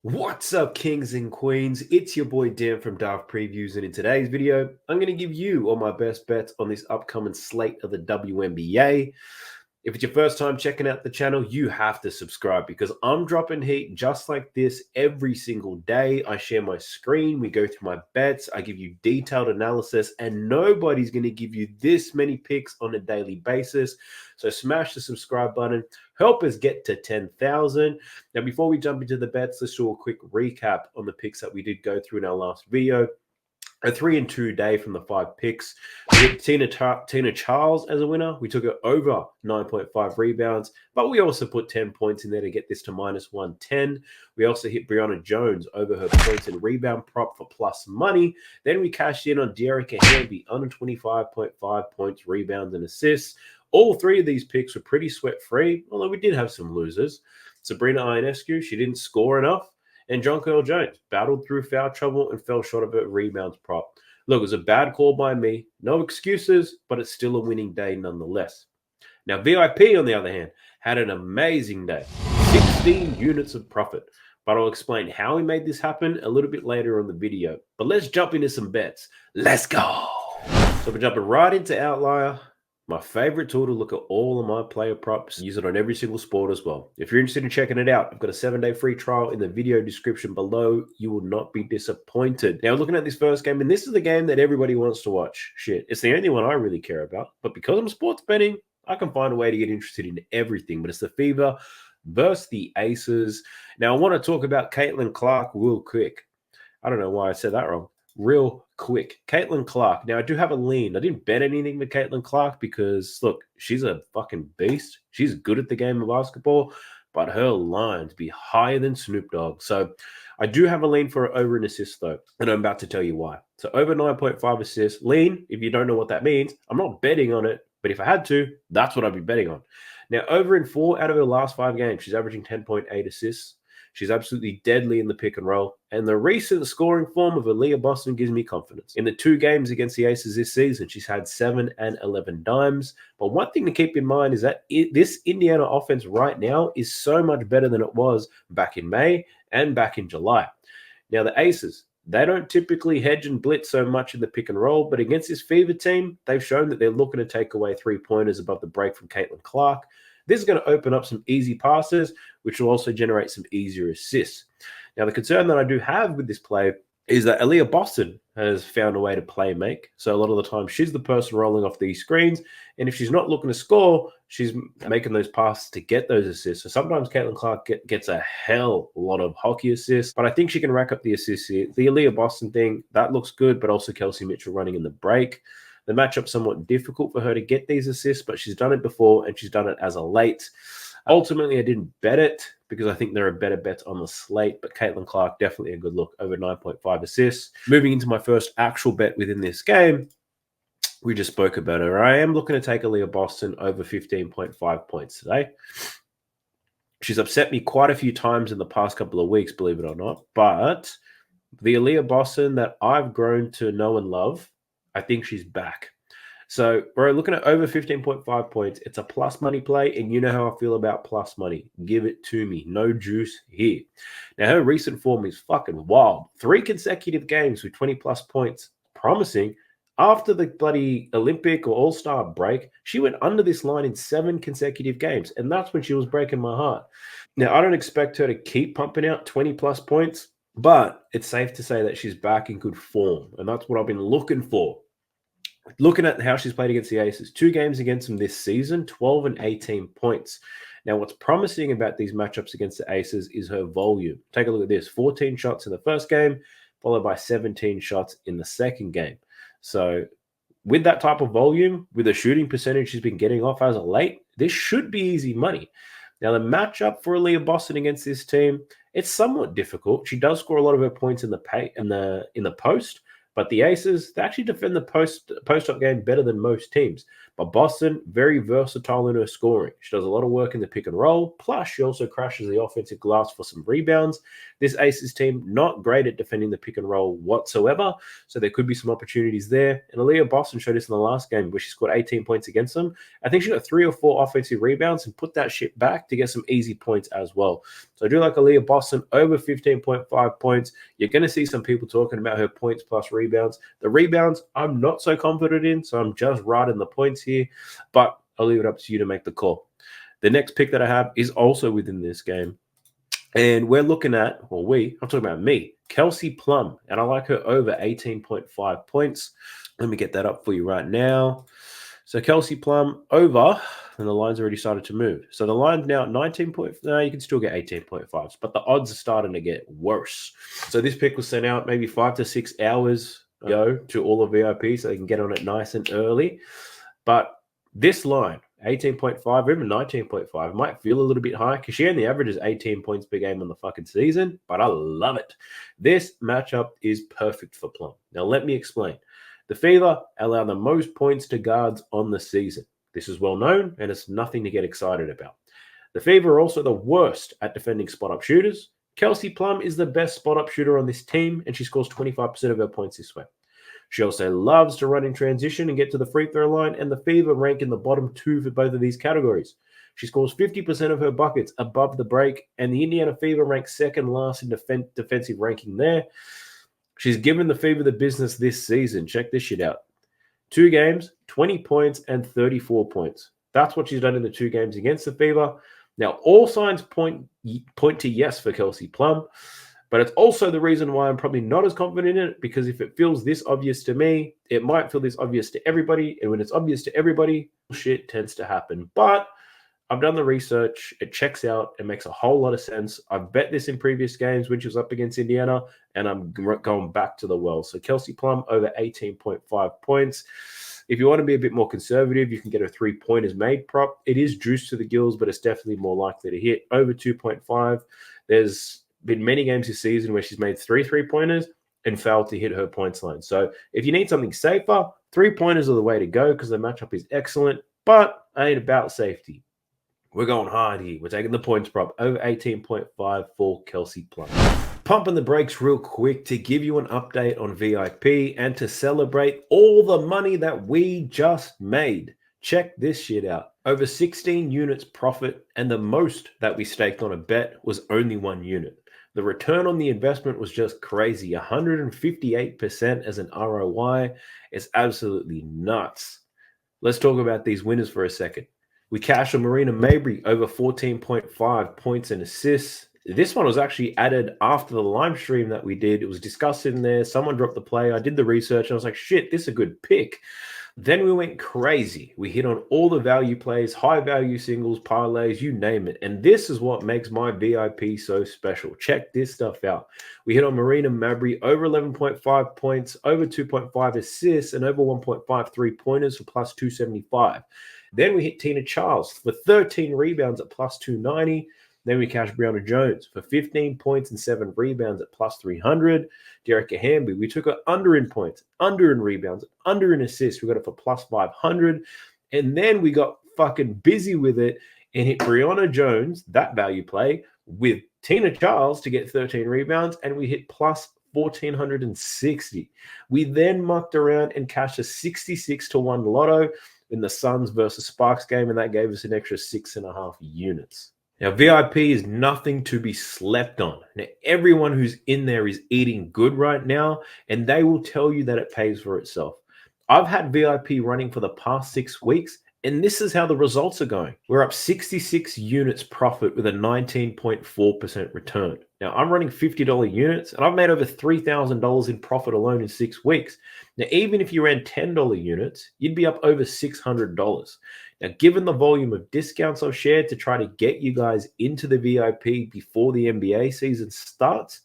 What's up, kings and queens? It's your boy Dan from Daft Previews, and in today's video, I'm going to give you all my best bets on this upcoming slate of the WNBA. If it's your first time checking out the channel, you have to subscribe because I'm dropping heat just like this every single day. I share my screen, we go through my bets, I give you detailed analysis, and nobody's going to give you this many picks on a daily basis. So smash the subscribe button, help us get to 10,000. Now, before we jump into the bets, let's do a quick recap on the picks that we did go through in our last video. A 3-2 day from the 5 picks. We had Tina Charles as a winner. We took her over 9.5 rebounds, but we also put 10 points in there to get this to -110. We also hit Brianna Jones over her points and rebound prop for plus money. Then we cashed in on Dearica Hamby under 25.5 points, rebounds, and assists. All three of these picks were pretty sweat-free, although we did have some losers. Sabrina Ionescu, she didn't score enough. And Jonquel Jones battled through foul trouble and fell short of a rebounds prop. Look, it was a bad call by me. No excuses, but it's still a winning day nonetheless. Now, VIP, on the other hand, had an amazing day. 16 units of profit. But I'll explain how we made this happen a little bit later on the video. But let's jump into some bets. Let's go. So we're jumping right into Outlier. My favorite tool to look at all of my player props. Use it on every single sport as well. If you're interested in checking it out, I've got a 7-day free trial in the video description below. You will not be disappointed. Now, looking at this first game, and this is the game that everybody wants to watch. Shit, it's the only one I really care about. But because I'm sports betting, I can find a way to get interested in everything. But it's the Fever versus the Aces. Now, I want to talk about Caitlin Clark real quick. I don't know why I said that wrong. Real quick. Caitlin Clark. Now, I do have a lean. I didn't bet anything with Caitlin Clark because, look, she's a fucking beast. She's good at the game of basketball, but her lines be higher than Snoop Dogg. So I do have a lean for her over an assist, though, and I'm about to tell you why. So over 9.5 assists. Lean, if you don't know what that means, I'm not betting on it, but if I had to, that's what I'd be betting on. Now, over in 4 out of her last 5 games, she's averaging 10.8 assists. She's absolutely deadly in the pick and roll. And the recent scoring form of Aaliyah Boston gives me confidence. In the 2 games against the Aces this season, she's had 7 and 11 dimes. But one thing to keep in mind is that this Indiana offense right now is so much better than it was back in May and back in July. Now, the Aces, they don't typically hedge and blitz so much in the pick and roll, but against this Fever team, they've shown that they're looking to take away 3-pointers above the break from Caitlin Clark. This is going to open up some easy passes, which will also generate some easier assists. Now, the concern that I do have with this play is that Aaliyah Boston has found a way to play make. So a lot of the time, she's the person rolling off these screens. And if she's not looking to score, she's making those passes to get those assists. So sometimes Caitlin Clark gets a hell lot of hockey assists, but I think she can rack up the assists here. The Aaliyah Boston thing, that looks good, but also Kelsey Mitchell running in the break. The matchup's somewhat difficult for her to get these assists, but she's done it before, and she's done it as a late. Ultimately, I didn't bet it because I think there are better bets on the slate, but Caitlin Clark, definitely a good look, over 9.5 assists. Moving into my first actual bet within this game, we just spoke about her. I am looking to take Aaliyah Boston over 15.5 points today. She's upset me quite a few times in the past couple of weeks, believe it or not, but the Aaliyah Boston that I've grown to know and love, I think she's back. So we're looking at over 15.5 points. It's a plus money play, and you know how I feel about plus money. Give it to me. No juice here. Now, her recent form is fucking wild. 3 consecutive games with 20-plus points. Promising. After the bloody Olympic or All-Star break, she went under this line in 7 consecutive games, and that's when she was breaking my heart. Now, I don't expect her to keep pumping out 20-plus points, but it's safe to say that she's back in good form, and that's what I've been looking for. Looking at how she's played against the Aces, 2 games against them this season, 12 and 18 points. Now, what's promising about these matchups against the Aces is her volume. Take a look at this. 14 shots in the first game, followed by 17 shots in the second game. So with that type of volume, with the shooting percentage she's been getting off as of late, this should be easy money. Now, the matchup for Aaliyah Boston against this team, it's somewhat difficult. She does score a lot of her points in the post. But the Aces, they actually defend the post-up game better than most teams. But Boston, very versatile in her scoring. She does a lot of work in the pick and roll. Plus, she also crashes the offensive glass for some rebounds. This Aces team, not great at defending the pick and roll whatsoever. So there could be some opportunities there. And Aaliyah Boston showed us in the last game where she scored 18 points against them. I think she got 3 or 4 offensive rebounds and put that shit back to get some easy points as well. So I do like Aaliyah Boston over 15.5 points. You're going to see some people talking about her points plus rebounds. The rebounds, I'm not so confident in, so I'm just riding the points here. But I'll leave it up to you to make the call. The next pick that I have is also within this game. And we're looking at, I'm talking about me, Kelsey Plum. And I like her over 18.5 points. Let me get that up for you right now. So Kelsey Plum over, and the line's already started to move. So the line's now at 19 point. No, you can still get 18.5s, but the odds are starting to get worse. So this pick was sent out maybe 5 to 6 hours ago to all the VIPs so they can get on it nice and early. But this line, 18.5 or even 19.5, might feel a little bit high because she only averages 18 points per game on the fucking season, but I love it. This matchup is perfect for Plum. Now, let me explain. The Fever allow the most points to guards on the season. This is well known, and it's nothing to get excited about. The Fever are also the worst at defending spot-up shooters. Kelsey Plum is the best spot-up shooter on this team, and she scores 25% of her points this way. She also loves to run in transition and get to the free throw line, and the Fever rank in the bottom 2 for both of these categories. She scores 50% of her buckets above the break, and the Indiana Fever ranks second last in defensive ranking there. She's given the Fever the business this season. Check this shit out. 2 games, 20 points, and 34 points. That's what she's done in the 2 games against the Fever. Now, all signs point to yes for Kelsey Plum, but it's also the reason why I'm probably not as confident in it, because if it feels this obvious to me, it might feel this obvious to everybody, and when it's obvious to everybody, shit tends to happen. But I've done the research. It checks out. It makes a whole lot of sense. I've bet this in previous games when she was up against Indiana, and I'm going back to the well. So Kelsey Plum over 18.5 points. If you want to be a bit more conservative, you can get a 3-pointers made prop. It is juiced to the gills, but it's definitely more likely to hit over 2.5. There's been many games this season where she's made 3 3-pointers and failed to hit her points line. So if you need something safer, 3-pointers are the way to go because the matchup is excellent, but I ain't about safety. We're going hard here. We're taking the points prop over 18.5 for Kelsey Plum. Pumping the brakes real quick to give you an update on VIP and to celebrate all the money that we just made. Check this shit out. Over 16 units profit, and the most that we staked on a bet was only 1 unit. The return on the investment was just crazy. 158% as an ROI. It's absolutely nuts. Let's talk about these winners for a second. We cashed on Marina Mabrey over 14.5 points and assists. This one was actually added after the live stream that we did. It was discussed in there. Someone dropped the play. I did the research and I was like, shit, this is a good pick. Then we went crazy. We hit on all the value plays, high value singles, parlays, you name it. And this is what makes my VIP so special. Check this stuff out. We hit on Marina Mabrey over 11.5 points, over 2.5 assists, and over 1.5 3-pointers for plus 275. Then we hit Tina Charles for 13 rebounds at plus 290. Then we cashed Brianna Jones for 15 points and 7 rebounds at plus 300. Dearica Hamby, we took her under in points, under in rebounds, under in assists. We got it for plus 500. And then we got fucking busy with it and hit Brianna Jones, that value play, with Tina Charles to get 13 rebounds. And we hit plus 1,460. We then mucked around and cashed a 66-1 lotto in the Suns versus Sparks game, and that gave us an extra 6.5 units. Now, VIP is nothing to be slept on. Now, everyone who's in there is eating good right now, and they will tell you that it pays for itself. I've had VIP running for the past 6 weeks, and this is how the results are going. We're up 66 units profit with a 19.4% return. Now, I'm running $50 units, and I've made over $3,000 in profit alone in 6 weeks. Now, even if you ran $10 units, you'd be up over $600. Now, given the volume of discounts I've shared to try to get you guys into the VIP before the NBA season starts,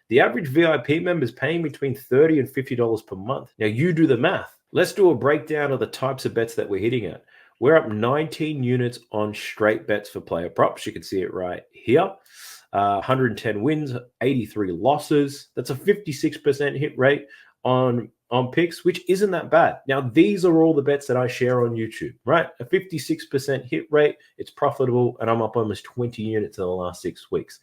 the average VIP member is paying between $30 and $50 per month. Now, you do the math. Let's do a breakdown of the types of bets that we're hitting at. We're up 19 units on straight bets for player props. You can see it right here. 110 wins, 83 losses. That's a 56% hit rate on on picks, which isn't that bad. Now, these are all the bets that I share on YouTube, right? A 56% hit rate, it's profitable, and I'm up almost 20 units in the last 6 weeks.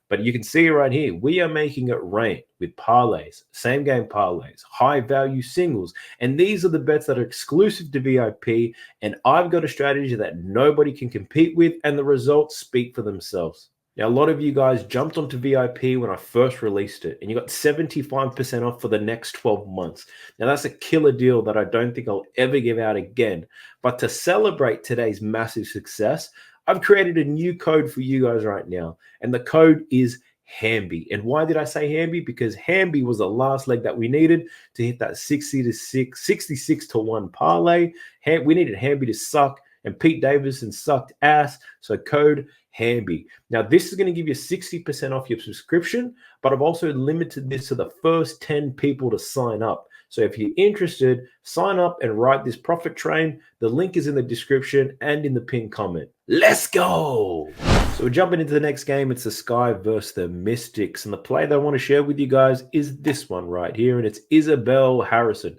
But you can see right here, we are making it rain with parlays, same game parlays, high value singles. And these are the bets that are exclusive to VIP. And I've got a strategy that nobody can compete with, and the results speak for themselves. Now, a lot of you guys jumped onto VIP when I first released it, and you got 75% off for the next 12 months. Now, that's a killer deal that I don't think I'll ever give out again. But to celebrate today's massive success, I've created a new code for you guys right now, and the code is Hamby. And why did I say Hamby? Because Hamby was the last leg that we needed to hit that 66 to 1 parlay. We needed Hamby to suck, and Pete Davidson sucked ass. So code Hamby. Now, this is going to give you 60% off your subscription, but I've also limited this to the first 10 people to sign up. So if you're interested, sign up and ride this profit train. The link is in the description and in the pinned comment. Let's go. So we're jumping into the next game. It's the Sky versus the Mystics. And the play that I want to share with you guys is this one right here. And it's Isabel Harrison.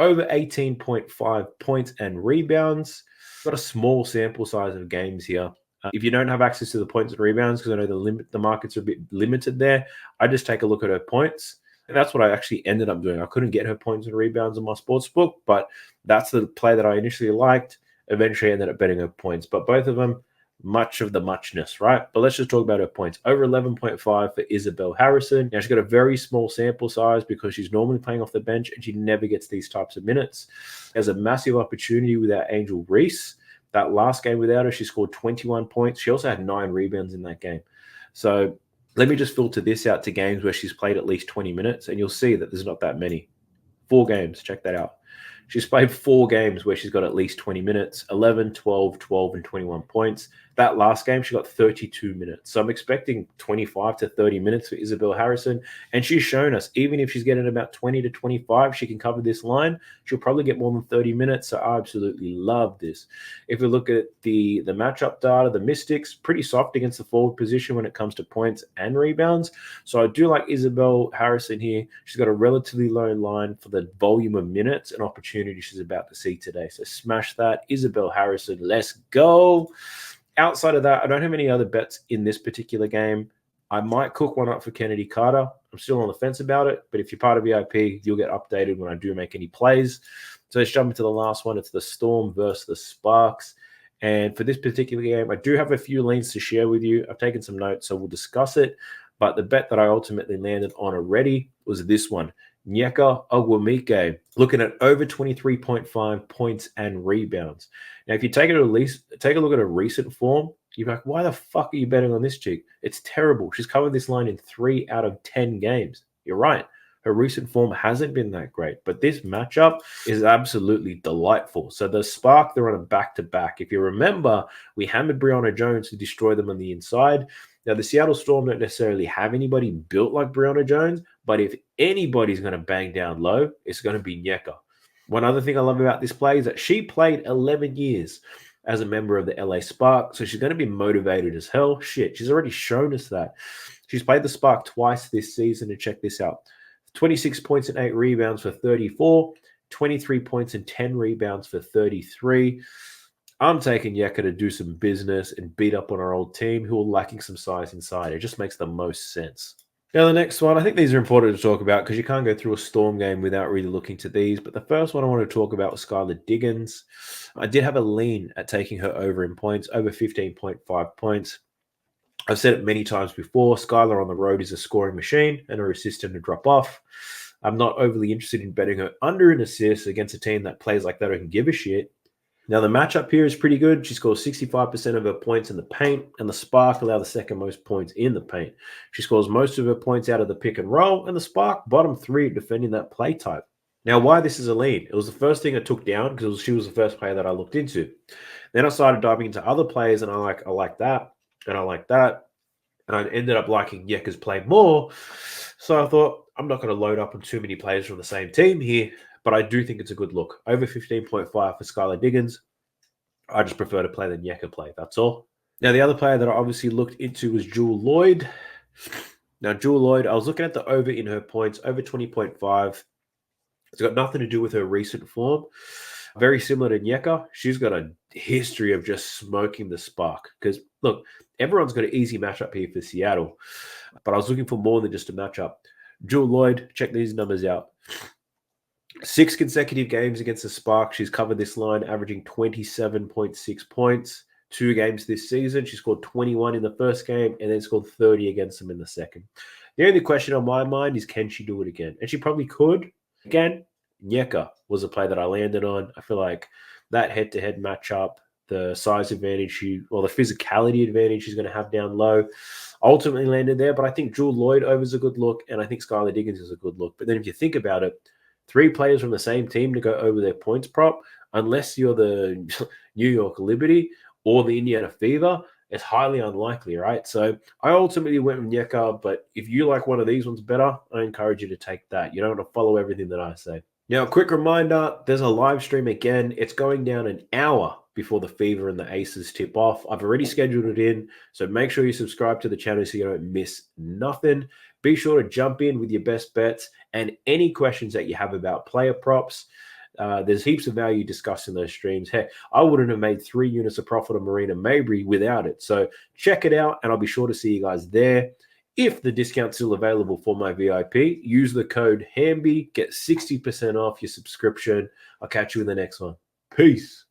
Over 18.5 points and rebounds. Got a small sample size of games here. If you don't have access to the points and rebounds, because I know the markets are a bit limited there, I just take a look at her points. And that's what I actually ended up doing. I couldn't get her points and rebounds on my sports book, but that's the play that I initially liked. Eventually ended up betting her points. But both of them, much of the muchness, right? But let's just talk about her points. Over 11.5 for Isabel Harrison. Now, she's got a very small sample size because she's normally playing off the bench and she never gets these types of minutes. There's a massive opportunity without Angel Reese. That last game without her, she scored 21 points. She also had 9 rebounds in that game. So let me just filter this out to games where she's played at least 20 minutes, and you'll see that there's not that many. 4 games. Check that out. She's played 4 games where she's got at least 20 minutes, 11, 12, 12, and 21 points. That last game, she got 32 minutes. So I'm expecting 25 to 30 minutes for Isabel Harrison. And she's shown us, even if she's getting about 20 to 25, she can cover this line. She'll probably get more than 30 minutes. So I absolutely love this. If we look at the matchup data, the Mystics, pretty soft against the forward position when it comes to points and rebounds. So I do like Isabel Harrison here. She's got a relatively low line for the volume of minutes and opportunity she's about to see today. So smash that. Isabel Harrison, let's go. Outside of that, I don't have any other bets in this particular game. I might cook one up for Kennedy Carter. I'm still on the fence about it, but if you're part of VIP, you'll get updated when I do make any plays. So let's jump into the last one. It's the Storm versus the Sparks. And for this particular game, I do have a few leans to share with you. I've taken some notes, so we'll discuss it. But the bet that I ultimately landed on already was this one. Onyeka Ogwumike, looking at over 23.5 points and rebounds. Now, if you take a look at a recent form, you're like, why the fuck are you betting on this chick? It's terrible. She's covered this line in 3 out of 10 games. You're right. Her recent form hasn't been that great, but this matchup is absolutely delightful. So the Spark, they're on a back-to-back. If you remember, we hammered Breonna Jones to destroy them on the inside. Now, the Seattle Storm don't necessarily have anybody built like Breonna Jones, but if anybody's going to bang down low, it's going to be Onyeka. One other thing I love about this play is that she played 11 years as a member of the LA Spark, so she's going to be motivated as hell. Shit, she's already shown us that. She's played the Spark twice this season, and check this out. 26 points and 8 rebounds for 34, 23 points and 10 rebounds for 33. I'm taking Onyeka to do some business and beat up on our old team who are lacking some size inside. It just makes the most sense. Now, the next one, I think these are important to talk about because you can't go through a Storm game without really looking to these. But the first one I want to talk about was Skylar Diggins. I did have a lean at taking her over in points, over 15.5 points. I've said it many times before, Skylar on the road is a scoring machine and her assist to drop off. I'm not overly interested in betting her under an assist against a team that plays like they don't give a shit. Now, the matchup here is pretty good. She scores 65% of her points in the paint, and the Spark allow the second most points in the paint. She scores most of her points out of the pick and roll, and the Spark bottom 3 defending that play type. Now, why this is a lead? It was the first thing I took down because she was the first player that I looked into. Then I started diving into other players, and I like that, and I like that, and I ended up liking Onyeka's play more. So I thought, I'm not going to load up on too many players from the same team here, but I do think it's a good look. Over 15.5 for Skylar Diggins. I just prefer to play the Onyeka play. That's all. Now, the other player that I obviously looked into was Jewel Lloyd. Now, Jewel Lloyd, I was looking at the over in her points, over 20.5. It's got nothing to do with her recent form. Very similar to Nyeka, she's got a history of just smoking the spark. Because, look, everyone's got an easy matchup here for Seattle. But I was looking for more than just a matchup. Jewel Lloyd, check these numbers out. 6 consecutive games against the Spark. She's covered this line, averaging 27.6 points. 2 games this season. She scored 21 in the first game and then scored 30 against them in the second. The only question on my mind is, can she do it again? And she probably could. Again, Nyeka was a play that I landed on. I feel like that head-to-head matchup, the size advantage, the physicality advantage she's going to have down low, ultimately landed there. But I think Jewel Lloyd over is a good look, and I think Skylar Diggins is a good look. But then if you think about it, 3 players from the same team to go over their points prop, unless you're the New York Liberty or the Indiana Fever, it's highly unlikely, right? So I ultimately went with Nyeka, but if you like one of these ones better, I encourage you to take that. You don't want to follow everything that I say. Now, a quick reminder, there's a live stream again. It's going down an hour before the Fever and the Aces tip off. I've already scheduled it in, so make sure you subscribe to the channel so you don't miss nothing. Be sure to jump in with your best bets and any questions that you have about player props. There's heaps of value discussed in those streams. Heck, I wouldn't have made 3 units of profit on Marina Mabrey without it. So check it out, and I'll be sure to see you guys there. If the discount's still available for my VIP, use the code HAMBY, get 60% off your subscription. I'll catch you in the next one. Peace.